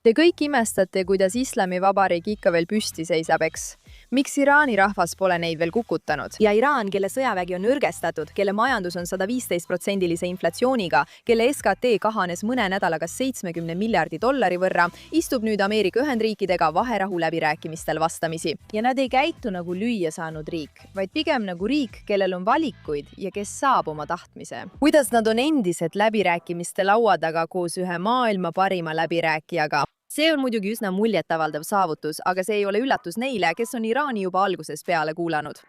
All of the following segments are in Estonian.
Te kõik imestate, kuidas Islamivabariik ikka veel püsti seisab, eks? Miks Iraani rahvas pole neid veel kukutanud? Ja Iraan, kelle sõjavägi on nõrgestatud, kelle majandus on 115% inflatsiooniga, kelle SKT kahanes mõne nädalaga 70 miljardi dollari võrra, istub nüüd Ameerika Ühendriikidega vaherahu läbirääkimistel vastamisi. Ja nad ei käitu nagu lüüa saanud riik, vaid pigem nagu riik, kellel on valikuid ja kes saab oma tahtmise. Kuidas nad on endised läbirääkimiste laua taga koos ühe maailma parima läbirääkijaga? See on muidugi üsna muljetavaldav saavutus, aga see ei ole üllatus neile, kes on Iraani juba algusest peale kuulanud.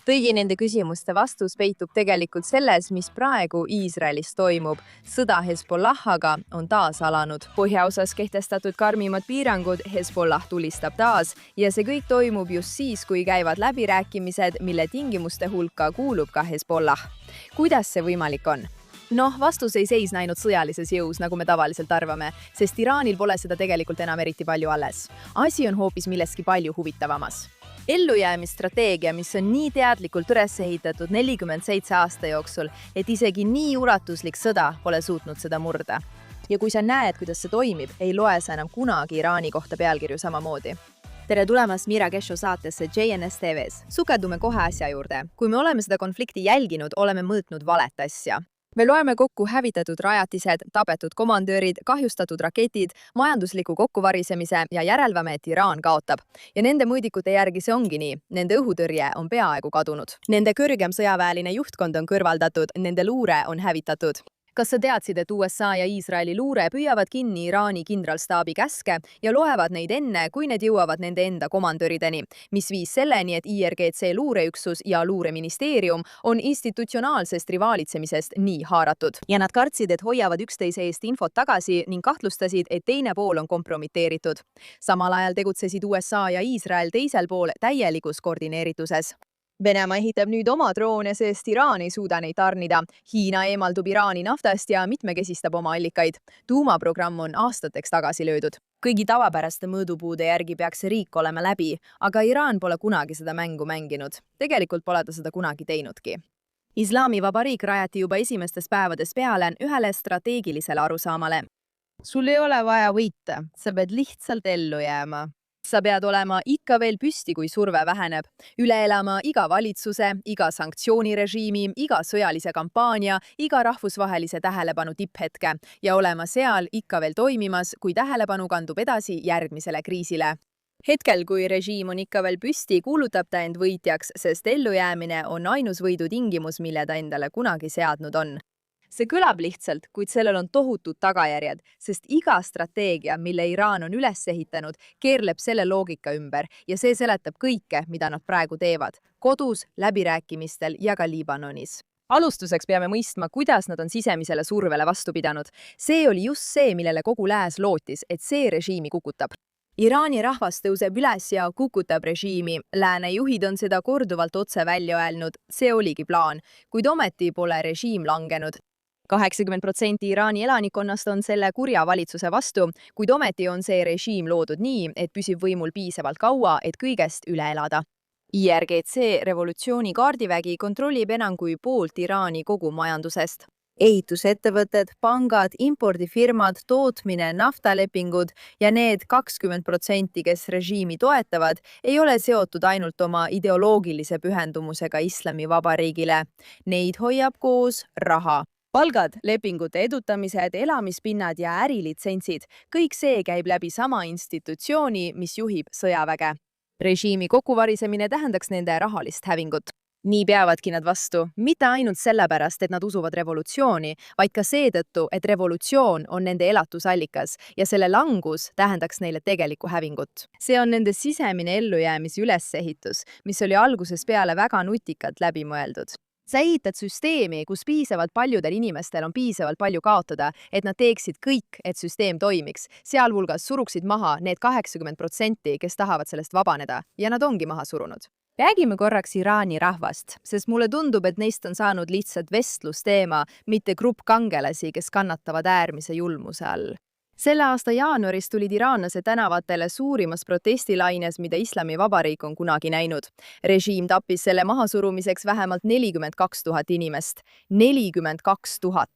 Kõigi nende küsimuste vastus peitub tegelikult selles, mis praegu Iisraelis toimub. Sõda Hezbollahaga on taas alanud. Põhjaosas kehtestatud karmimad piirangud, Hezbollah tulistab taas ja see kõik toimub just siis, kui käivad läbirääkimised, mille tingimuste hulka kuulub ka Hezbollah. Kuidas see võimalik on? Vastus ei seisne ainult sõjalises jõus, nagu me tavaliselt arvame, sest Iraanil pole seda tegelikult enam eriti palju alles. Asi on hoopis milleski palju huvitavamas. Ellujäämisstrateegia, mis on nii teadlikult üles ehitatud 47 aasta jooksul, et isegi nii ulatuslik sõda pole suutnud seda murda. Ja kui sa näed, kuidas see toimib, ei loe sa enam kunagi Iraani kohta pealkirju samamoodi. Tere tulemast Mira Kesho saatesse JNS TVs. Sukeldume kohe asja juurde. Kui me oleme seda konflikti jälginud, oleme mõõtnud valet asja. Me loeme kokku hävitatud rajatised, tapetud komandöörid, kahjustatud raketid, majandusliku kokkuvarisemise ja järelvame, et Iraan kaotab. Ja nende mõõdikute järgi see ongi nii. Nende õhutõrje on peaaegu kadunud. Nende kõrgem sõjaväeline juhtkond on kõrvaldatud, nende luure on hävitatud. Kas sa teadsid, et USA ja Iisraeli luure püüavad kinni Iraani kindralstaabi käske ja loevad neid enne, kui need jõuavad nende enda komandörideni, mis viis selleni, et IRGC luureüksus ja luureministeerium on institutsionaalsest rivaalitsemisest nii haaratud. Ja nad kartsid, et hoiavad üksteise eest infot tagasi ning kahtlustasid, et teine pool on kompromiteeritud. Samal ajal tegutsesid USA ja Iisrael teisel pool täielikus koordineerituses. Venemaa ehitab nüüd oma droone, sest Iraan ei suuda neid tarnida. Hiina eemaldub Iraani naftast ja mitmekesistab oma allikaid. Tuumaprogramm on aastateks tagasi löödud. Kõigi tavapäraste mõõdupuude järgi peaks see riik olema läbi, aga Iraan pole kunagi seda mängu mänginud. Tegelikult pole ta seda kunagi teinudki. Islamivabariik rajati juba esimestest päevadest peale ühele strateegilisele arusaamale. Sul ei ole vaja võita, sa pead lihtsalt ellu jääma. Sa pead olema ikka veel püsti, kui surve väheneb. Üle elama iga valitsuse, iga sanktsioonirežiimi, iga sõjalise kampaania, iga rahvusvahelise tähelepanu tipphetke ja olema seal ikka veel toimimas, kui tähelepanu kandub edasi järgmisele kriisile. Hetkel, kui režiim on ikka veel püsti, kuulutab ta end võitjaks, sest ellujäämine on ainus võidu tingimus, mille ta endale kunagi seadnud on. See kõlab lihtsalt, kuid sellel on tohutud tagajärjed, sest iga strateegia, mille Iraan on üles ehitanud, keerleb selle loogika ümber ja see seletab kõike, mida nad praegu teevad. Kodus, läbirääkimistel ja ka Liibanonis. Alustuseks peame mõistma, kuidas nad on sisemisele survele vastu pidanud. See oli just see, millele kogu lääs lootis, et see režiimi kukutab. Iraani rahvas tõuseb üles ja kukutab režiimi. Lääne juhid on seda korduvalt otse välja öelnud. See oligi plaan, kuid ometi pole režiim langenud. 80% Iraani elanikkonnast on selle kurja valitsuse vastu, kuid ometi on see režiim loodud nii, et püsib võimul piisavalt kaua, et kõigest üle elada. IRGC revolutsiooni kaardivägi kontrollib enam kui poolt Iraani kogu majandusest. Ehitusettevõtted, pangad, impordifirmad, tootmine, naftalepingud ja need 20%, kes režiimi toetavad, ei ole seotud ainult oma ideoloogilise pühendumusega Islamivabariigile. Neid hoiab koos raha. Palgad, lepingute edutamised, elamispinnad ja ärilitsentsid, kõik see käib läbi sama institutsiooni, mis juhib sõjaväge. Režiimi kokkuvarisemine tähendaks nende rahalist hävingut. Nii peavadki nad vastu, mitte ainult sellepärast, et nad usuvad revolutsiooni, vaid ka seetõttu, et revolutsioon on nende elatusallikas ja selle langus tähendaks neile tegelikku hävingut. See on nende sisemine ellujäämise ülesehitus, mis oli algusest peale väga nutikalt läbi mõeldud. Sa ehitad süsteemi, kus piisavalt paljudel inimestel on piisavalt palju kaotada, et nad teeksid kõik, et süsteem toimiks, sealhulgas suruksid maha need 80%, kes tahavad sellest vabaneda, ja nad ongi maha surunud. Räägime korraks Iraani rahvast, sest mulle tundub, et neist on saanud lihtsalt vestlusteema, mitte grupp kangelasi, kes kannatavad äärmise julmuse all. Selle aasta jaanuaris tulid iraanlased tänavatele suurimas protestilaines, mida Islamivabariik on kunagi näinud. Režiim tappis selle mahasurumiseks vähemalt 42 000 inimest. 42 000!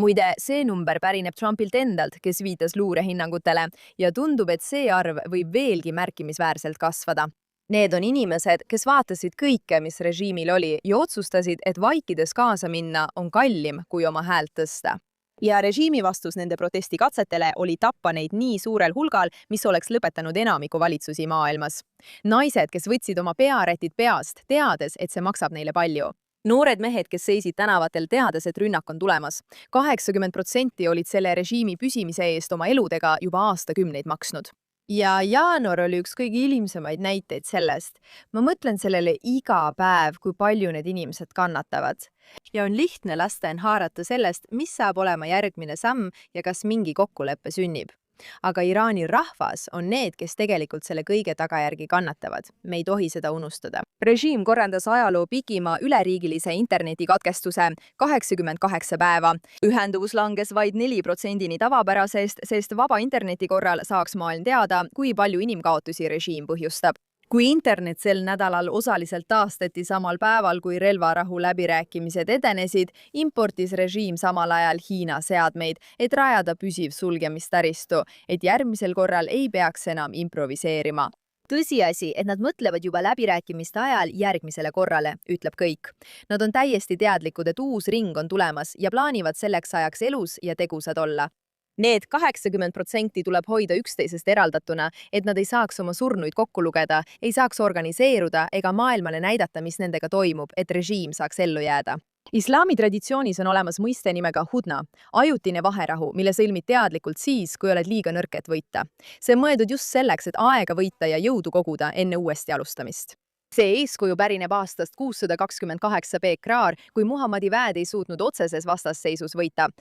Muide, see number pärineb Trumpilt endalt, kes viitas luurehinnangutele ja tundub, et see arv võib veelgi märkimisväärselt kasvada. Need on inimesed, kes vaatasid kõike, mis režiimil oli ja otsustasid, et vaikides kaasa minna on kallim kui oma häält tõsta. Ja režiimi vastus nende protestikatsetele oli tappa neid nii suurel hulgal, mis oleks lõpetanud enamiku valitsusi maailmas. Naised, kes võtsid oma pearätid peast, teades, et see maksab neile palju. Noored mehed, kes seisid tänavatel teades, et rünnak on tulemas. 80% olid selle režiimi püsimise eest oma eludega juba aastakümneid maksnud. Ja jaanuar oli üks kõige ilmsemaid näiteid sellest. Ma mõtlen sellele iga päev, kui palju need inimesed kannatavad. Ja on lihtne lasta end haarata sellest, mis saab olema järgmine samm ja kas mingi kokkulepe sünnib. Aga Iraani rahvas on need, kes tegelikult selle kõige tagajärgi kannatavad. Me ei tohi seda unustada. Režiim korraldas ajaloo pikima üleriigilise internetikatkestuse 88 päeva. Ühenduvus langes vaid 4% tavapärasest, sest vaba interneti korral saaks maailm teada, kui palju inimkaotusi režiim põhjustab. Kui internet sel nädalal osaliselt taastati samal päeval, kui relvarahu läbirääkimised edenesid, importis režiim samal ajal Hiina seadmeid, et rajada püsiv sulgemistaristu, et järgmisel korral ei peaks enam improviseerima. Tõsiasi, et nad mõtlevad juba läbirääkimiste ajal järgmisele korrale, ütleb kõik. Nad on täiesti teadlikud, et uus ring on tulemas ja plaanivad selleks ajaks elus ja tegusad olla. Need 80% tuleb hoida üksteisest eraldatuna, et nad ei saaks oma surnuid kokku lugeda, ei saaks organiseeruda ega maailmale näidata, mis nendega toimub, et režiim saaks ellu jääda. Islami traditsioonis on olemas mõiste nimega hudna, ajutine vaherahu, mille sõlmid teadlikult siis, kui oled liiga nõrk, et võita. See on mõeldud just selleks, et aega võita ja jõudu koguda enne uuesti alustamist. See eeskuju pärineb aastast 628 Bekraar, kui Muhammadi väed ei suutnud otseses vastasseisus võita.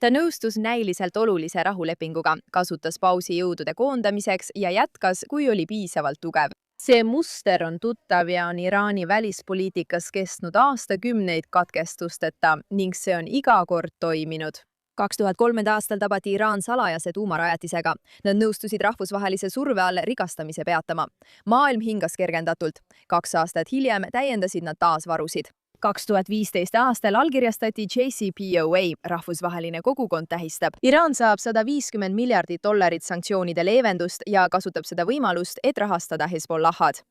Ta nõustus näiliselt olulise rahulepinguga, kasutas pausi jõudude koondamiseks ja jätkas, kui oli piisavalt tugev. See muster on tuttav ja on Iraani välispoliitikas kestnud aastakümneid katkestusteta ning see on iga kord toiminud. 2003. aastal tabati Iraan salajase tuumarajatisega. Nad nõustusid rahvusvahelise surve all rigastamise peatama. Maailm hingas kergendatult. 2 aastat hiljem täiendasid nad taas varusid. 2015. aastal allkirjastati JCPOA, rahvusvaheline kogukond tähistab. Iraan saab $150 miljardit sanktsioonide leevendust ja kasutab seda võimalust, et rahastada Hezbollahad.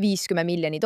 $50 miljonit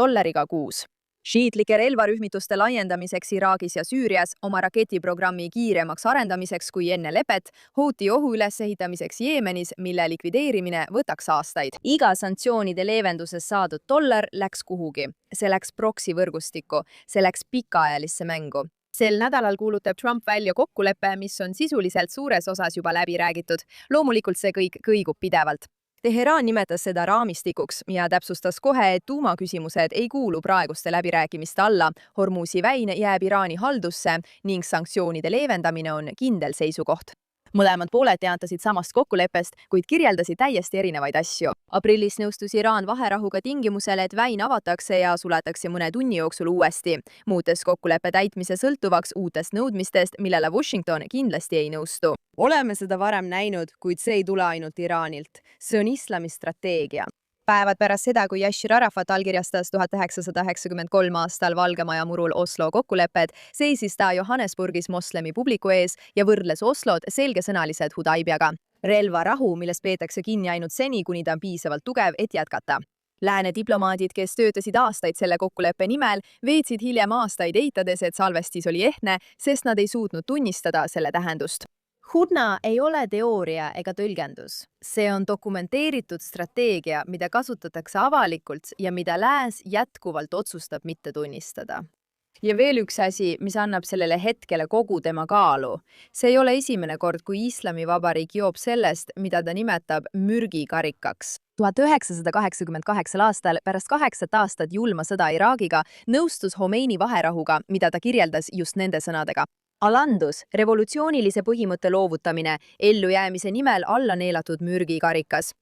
kuus. Šiitlike relvarühmituste laiendamiseks Iraagis ja Süürias, oma raketiprogrammi kiiremaks arendamiseks kui enne lepet, Houthi ohu ülesehitamiseks Jeemenis, mille likvideerimine võtaks aastaid. Iga sanktsioonide leevenduses saadud dollar läks kuhugi. See läks proksi võrgustikku, see läks pikaajalisse mängu. Sel nädalal kuulutab Trump välja kokkuleppe, mis on sisuliselt suures osas juba läbi räägitud. Loomulikult see kõik kõigub pidevalt. Teheraan nimetas seda raamistikuks ja täpsustas kohe, et tuumaküsimused ei kuulu praeguste läbirääkimiste alla. Hormuzi väin jääb Iraani haldusse ning sanktsioonide leevendamine on kindel seisukoht. Mõlemad pooled teatasid samast kokkuleppest, kuid kirjeldasid täiesti erinevaid asju. Aprillis nõustus Iraan vaherahuga tingimusele, et väin avatakse ja suletakse mõne tunni jooksul uuesti, muutes kokkuleppe täitmise sõltuvaks uutest nõudmistest, millele Washington kindlasti ei nõustu. Oleme seda varem näinud, kuid see ei tule ainult Iraanilt. See on islami strateegia. Päevad pärast seda, kui Yashir Arafat allkirjastas 1993 aastal Valgemaja murul Oslo kokkulepped, seisis ta Johannesburgis moslemi publiku ees ja võrdles Oslot selgesõnaliselt Hudaibiaga. Relvarahu, millest peetakse kinni ainult seni, kuni ta on piisavalt tugev, et jätkata. Lääne diplomaadid, kes töötasid aastaid selle kokkuleppe nimel, veetsid hiljem aastaid eitades, et salvestis oli ehtne, sest nad ei suutnud tunnistada selle tähendust. Hudna ei ole teooria ega tõlgendus. See on dokumenteeritud strateegia, mida kasutatakse avalikult ja mida lääs jätkuvalt otsustab mitte tunnistada. Ja veel üks asi, mis annab sellele hetkele kogu tema kaalu. See ei ole esimene kord, kui Islamivabariik joob sellest, mida ta nimetab mürgikarikaks. 1988 aastal pärast 8 aastat julma sõda Iraagiga nõustus Khomeini vaherahuga, mida ta kirjeldas just nende sõnadega. Alandus, revolutsioonilise põhimõtte loovutamine, ellujäämise nimel alla neelatud mürgikarikas.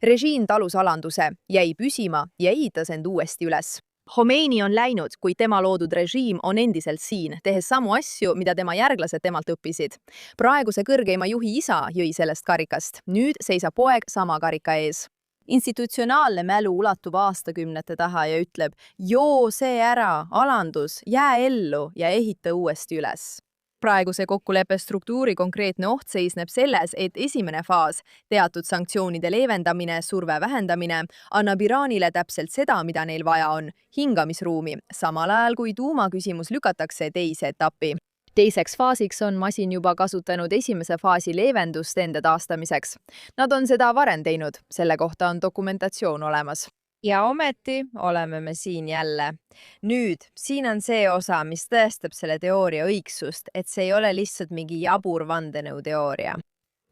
Režiim talus alanduse, jäi püsima ja ehitas end uuesti üles. Khomeini on läinud, kuid tema loodud režiim on endiselt siin, tehes samu asju, mida tema järglased temalt õppisid. Praeguse kõrgeima juhi isa jõi sellest karikast. Nüüd seisab poeg sama karika ees. Institutsionaalne mälu ulatub aastakümnete taha ja ütleb, joo see ära, alandus, jää ellu ja ehita uuesti üles. Praeguse kokkuleppe struktuuri konkreetne oht seisneb selles, et esimene faas, teatud sanktsioonide leevendamine, surve vähendamine, annab Iraanile täpselt seda, mida neil vaja on, hingamisruumi, samal ajal kui tuumaküsimus lükatakse teise etappi. Teiseks faasiks on masin juba kasutanud esimese faasi leevendust enda taastamiseks. Nad on seda varem teinud, selle kohta on dokumentatsioon olemas. Ja ometi oleme me siin jälle. Nüüd, siin on see osa, mis tõestab selle teooria õigsust, et see ei ole lihtsalt mingi jabur vandenõuteooria.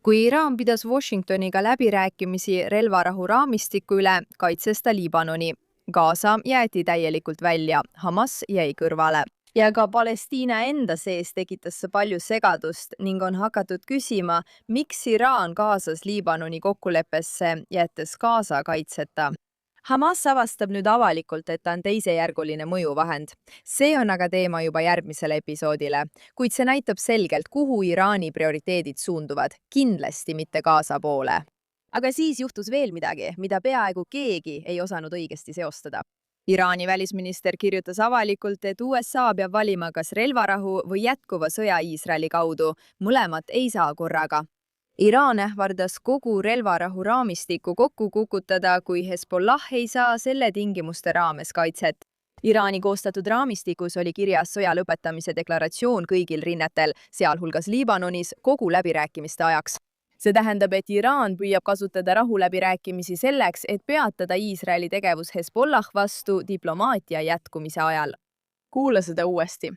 Kui Iraan pidas Washingtoniga läbirääkimisi relvarahu raamistiku üle, kaitses ta Liibanoni. Gaza jäeti täielikult välja, Hamas jäi kõrvale. Ja ka Palestiina enda sees tekitas see palju segadust ning on hakatud küsima, miks Iraan kaasas Liibanoni kokkuleppesse, jättes Gaza kaitseta. Hamas avastab nüüd avalikult, et ta on teisejärguline mõjuvahend. See on aga teema juba järgmisele episoodile, kuid see näitab selgelt, kuhu Iraani prioriteedid suunduvad, kindlasti mitte Gaza poole. Aga siis juhtus veel midagi, mida peaaegu keegi ei osanud õigesti seostada. Iraani välisminister kirjutas avalikult, et USA peab valima kas relvarahu või jätkuva sõja Iisraeli kaudu, mõlemat ei saa korraga. Iraan ähvardas kogu relvarahu raamistiku kokku kukutada, kui Hezbollah ei saa selle tingimuste raames kaitset. Iraani koostatud raamistikus oli kirjas sõja lõpetamise deklaratsioon kõigil rinnetel, sealhulgas Liibanonis, kogu läbirääkimiste ajaks. See tähendab, et Iraan püüab kasutada rahuläbirääkimisi selleks, et peatada Iisraeli tegevus Hezbollah vastu diplomaatia jätkumise ajal. Kuula seda uuesti.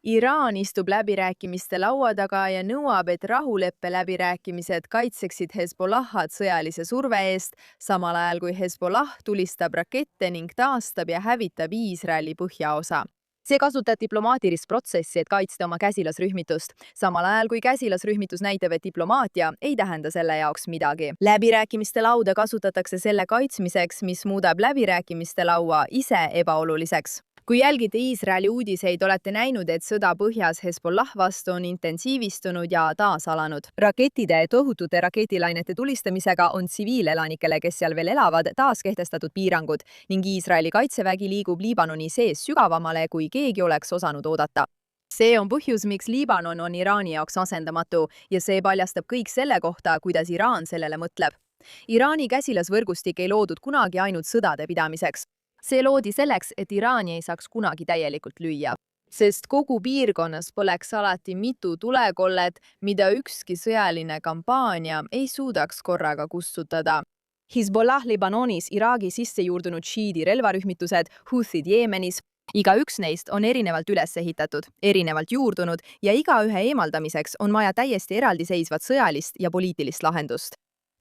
Iraan istub läbirääkimiste laua taga ja nõuab, et rahuleppe läbirääkimised kaitseksid Hezbollahad sõjalise surve eest, samal ajal kui Hezbollah tulistab rakette ning taastab ja hävitab Iisraeli põhjaosa. See kasutab diplomaatilist protsessi, et kaitsta oma käsilasrühmitust, samal ajal kui käsilasrühmitus näitab, et diplomaatia ei tähenda selle jaoks midagi. Läbirääkimiste lauda kasutatakse selle kaitsmiseks, mis muudab läbirääkimiste laua ise ebaoluliseks. Kui jälgite Iisraeli uudiseid, olete näinud, et sõda põhjas Hezbollah vastu on intensiivistunud ja taas alanud. Rakettide tohutute raketilainete tulistamisega on tsiviilelanikele, kes seal veel elavad, taas kehtestatud piirangud ning Iisraeli kaitsevägi liigub Liibanoni sees sügavamale, kui keegi oleks osanud oodata. See on põhjus, miks Liibanon on Iraani jaoks asendamatu ja see paljastab kõik selle kohta, kuidas Iraan sellele mõtleb. Iraani käsilasvõrgustik ei loodud kunagi ainult sõdade pidamiseks. See loodi selleks, et Iraani ei saaks kunagi täielikult lüüa, sest kogu piirkonnas põleks alati mitu tulekollet, mida ükski sõjaline kampaania ei suudaks korraga kustutada. Hezbollah Liibanonis, Iraagi sisse juurdunud šiidi relvarühmitused, Houthid Jeemenis. Igaüks neist on erinevalt üles ehitatud, erinevalt juurdunud ja igaühe eemaldamiseks on vaja täiesti eraldiseisvat sõjalist ja poliitilist lahendust.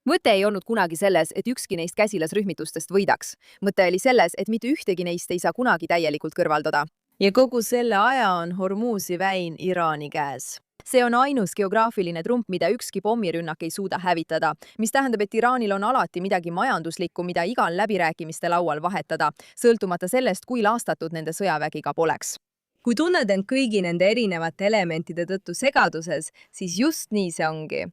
Mõte ei olnud kunagi selles, et ükski neist käsilasrühmitustest võidaks. Mõte oli selles, et mitte ühtegi neist ei saa kunagi täielikult kõrvaldada. Ja kogu selle aja on Hormuzi väin Iraani käes. See on ainus geograafiline trump, mida ükski pommirünnak ei suuda hävitada, mis tähendab, et Iraanil on alati midagi majanduslikku, mida igal läbirääkimiste laual vahetada, sõltumata sellest, kui laastatud nende sõjavägi ka poleks. Kui tunned end kõigi nende erinevate elementide tõttu segaduses, siis just nii see ongi.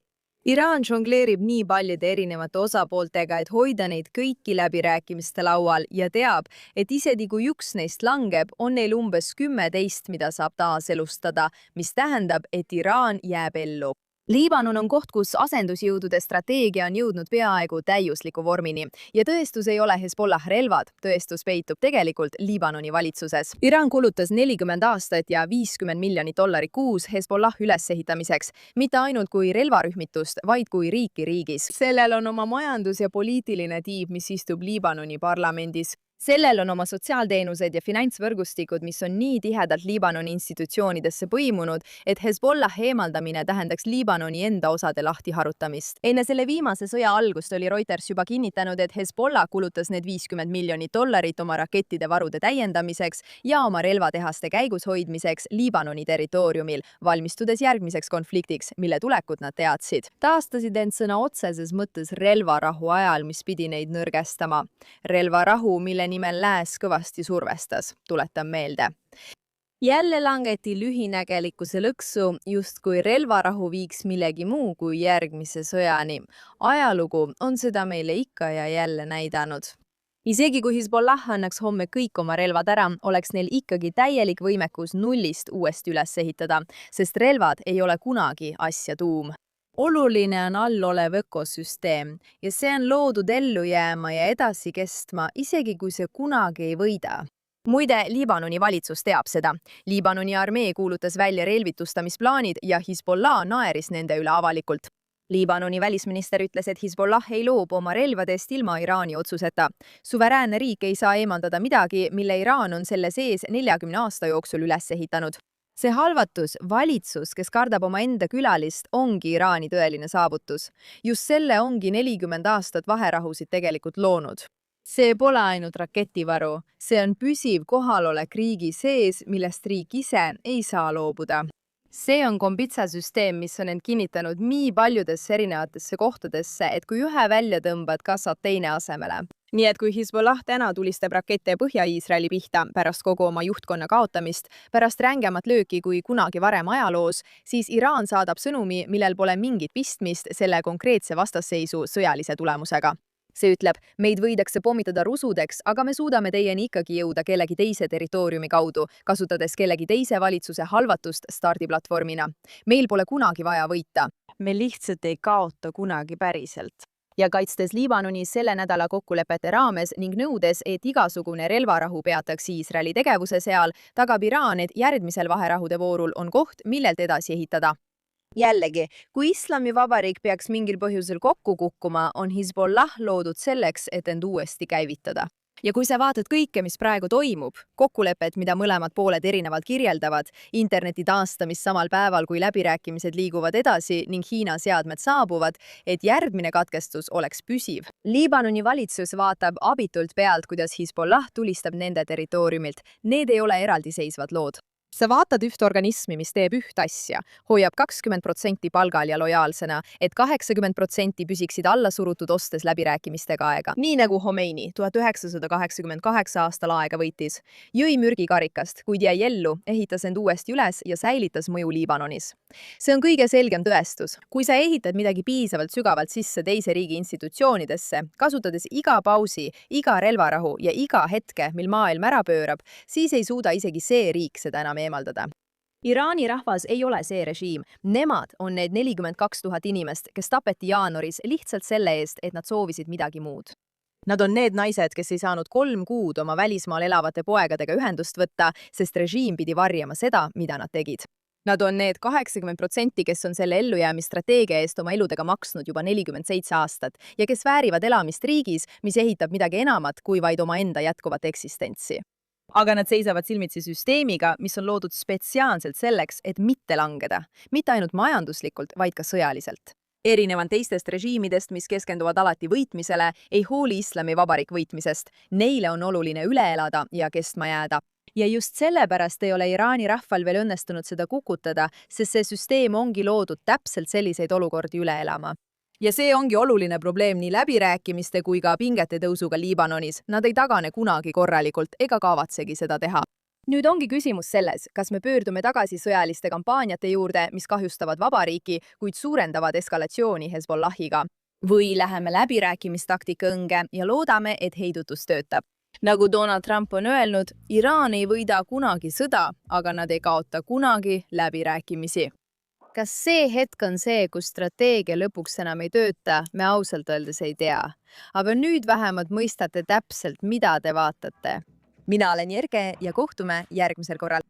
Iraan žongleerib nii paljude erinevate osapooltega, et hoida neid kõiki läbirääkimiste laual ja teab, et isegi kui üks neist langeb, on neil umbes 10, mida saab taas elustada, mis tähendab, et Iraan jääb ellu. Liibanon on koht, kus asendusjõudude strateegia on jõudnud peaaegu täiusliku vormini ja tõestus ei ole Hezbollah relvad, tõestus peitub tegelikult Liibanoni valitsuses. Iraan kulutas 40 aastat ja $50 miljonit kuus Hezbollah ülesehitamiseks, mitte ainult kui relvarühmitust, vaid kui riiki riigis. Sellel on oma majandus- ja poliitiline tiib, mis istub Liibanoni parlamendis. Sellel on oma sotsiaalteenused ja finantsvõrgustikud, mis on nii tihedalt Liibanoni institutsioonidesse põimunud, et Hezbollah eemaldamine tähendaks Liibanoni enda osade lahtiharutamist. Enne selle viimase sõja algust oli Reuters juba kinnitanud, et Hezbollah kulutas need $50 miljonit oma rakettide varude täiendamiseks ja oma relvatehaste käigus hoidmiseks Liibanoni territooriumil, valmistudes järgmiseks konfliktiks, mille tulekut nad teadsid. Taastasid end sõna otseses mõttes relvarahu ajal, mis pidi neid nõrgestama. Relvarahu, mille nimel lääs kõvasti survestas, tuletan meelde. Jälle langeti lühinägelikkuse lõksu, justkui relvarahu viiks millegi muu kui järgmise sõjani. Ajalugu on seda meile ikka ja jälle näidanud. isegi kui Hezbollah annaks homme kõik oma relvad ära, oleks neil ikkagi täielik võimekus nullist uuesti üles ehitada, sest relvad ei ole kunagi asja tuum. oluline on allolev ökosüsteem ja see on loodud ellu jääma ja edasi kestma, isegi kui see kunagi ei võida. Muide, Liibanoni valitsus teab seda. Liibanoni armee kuulutas välja relvitustamisplaanid ja Hezbollah naeris nende üle avalikult. Liibanoni välisminister ütles, et Hezbollah ei loobu oma relvadest ilma Iraani otsuseta. Suveräänne riik ei saa eemaldada midagi, mille Iraan on selle sees 40 aasta jooksul üles ehitanud. See halvatus, valitsus, kes kardab omaenda külalist, ongi Iraani tõeline saavutus. Just selle ongi 40 aastat vaherahusid tegelikult loonud. See pole ainult raketivaru, see on püsiv kohalolek riigi sees, millest riik ise ei saa loobuda. See on kombitsasüsteem, mis on end kinnitanud nii paljudesse erinevatesse kohtadesse, et kui ühe välja tõmbad, kasvab teine asemele. Nii et kui Hezbollah täna tulistab rakette Põhja-Iisraeli pihta pärast kogu oma juhtkonna kaotamist, pärast rängemat lööki kui kunagi varem ajaloos, siis Iraan saadab sõnumi, millel pole mingit pistmist selle konkreetse vastasseisu sõjalise tulemusega. See ütleb, meid võidakse pommitada rusudeks, aga me suudame teieni ikkagi jõuda kellegi teise territooriumi kaudu, kasutades kellegi teise valitsuse halvatust stardiplatvormina. Meil pole kunagi vaja võita. Me lihtsalt ei kaota kunagi päriselt. Ja kaitstes Liibanoni selle nädala kokkulepete raames ning nõudes, et igasugune relvarahu peataks Iisraeli tegevuse seal, tagab Iraan, et järgmisel vaherahude voorul on koht, millelt edasi ehitada. Jällegi, kui Islamivabariik peaks mingil põhjusel kokku kukkuma, on Hezbollah loodud selleks, et end uuesti käivitada. Ja kui sa vaatad kõike, mis praegu toimub, kokkulepet, mida mõlemad pooled erinevalt kirjeldavad, interneti taastamist samal päeval, kui läbirääkimised liiguvad edasi ning Hiina seadmed saabuvad, et järgmine katkestus oleks püsiv. Liibanoni valitsus vaatab abitult pealt, kuidas Hezbollah tulistab nende territooriumilt. Need ei ole eraldiseisvad lood. Sa vaatad üht organismi, mis teeb üht asja, hoiab 20% palgal ja lojaalsena, et 80% püsiksid alla surutud ostes läbirääkimistega aega. Nii nagu Khomeini 1988 aastal aega võitis. Jõi mürgikarikast, kuid jäi ellu, ehitas end uuesti üles ja säilitas mõju Liibanonis. See on kõige selgem tõestus. Kui sa ehitad midagi piisavalt sügavalt sisse teise riigi institutsioonidesse, kasutades iga pausi, iga relvarahu ja iga hetke, mil maailm ära pöörab, siis ei suuda isegi see riik seda enam eemaldada. Iraani rahvas ei ole see režiim. Nemad on need 42 000 inimest, kes tapeti jaanuaris lihtsalt selle eest, et nad soovisid midagi muud. Nad on need naised, kes ei saanud 3 kuud oma välismaal elavate poegadega ühendust võtta, sest režiim pidi varjama seda, mida nad tegid. Nad on need 80%, kes on selle ellujäämisstrateegia eest oma eludega maksnud juba 47 aastat ja kes väärivad elamist riigis, mis ehitab midagi enamat kui vaid omaenda jätkuvat eksistentsi. Aga nad seisavad silmitsi süsteemiga, mis on loodud spetsiaalselt selleks, et mitte langeda. Mitte ainult majanduslikult, vaid ka sõjaliselt. Erinevan teistest režiimidest, mis keskenduvad alati võitmisele, ei hooli Islamivabariik võitmisest. Neile on oluline üle elada ja kestma jääda. Ja just sellepärast ei ole Iraani rahval veel õnnestunud seda kukutada, sest see süsteem ongi loodud täpselt selliseid olukordi üle elama. Ja see ongi oluline probleem nii läbirääkimiste kui ka pingete tõusuga Liibanonis. Nad ei tagane kunagi korralikult ega kavatsegi seda teha. Nüüd ongi küsimus selles, kas me pöördume tagasi sõjaliste kampaaniate juurde, mis kahjustavad vabariiki, kuid suurendavad eskalatsiooni Hezbollahiga. Või läheme läbirääkimistaktika õnge ja loodame, et heidutus töötab. Nagu Donald Trump on öelnud, Iraan ei võida kunagi sõda, aga nad ei kaota kunagi läbirääkimisi. Kas see hetk on see, kus strateegia lõpuks enam ei tööta, me ausalt öeldes ei tea. Aga nüüd vähemalt mõistate täpselt, mida te vaatate. Mina olen Jerge ja kohtume järgmisel korral.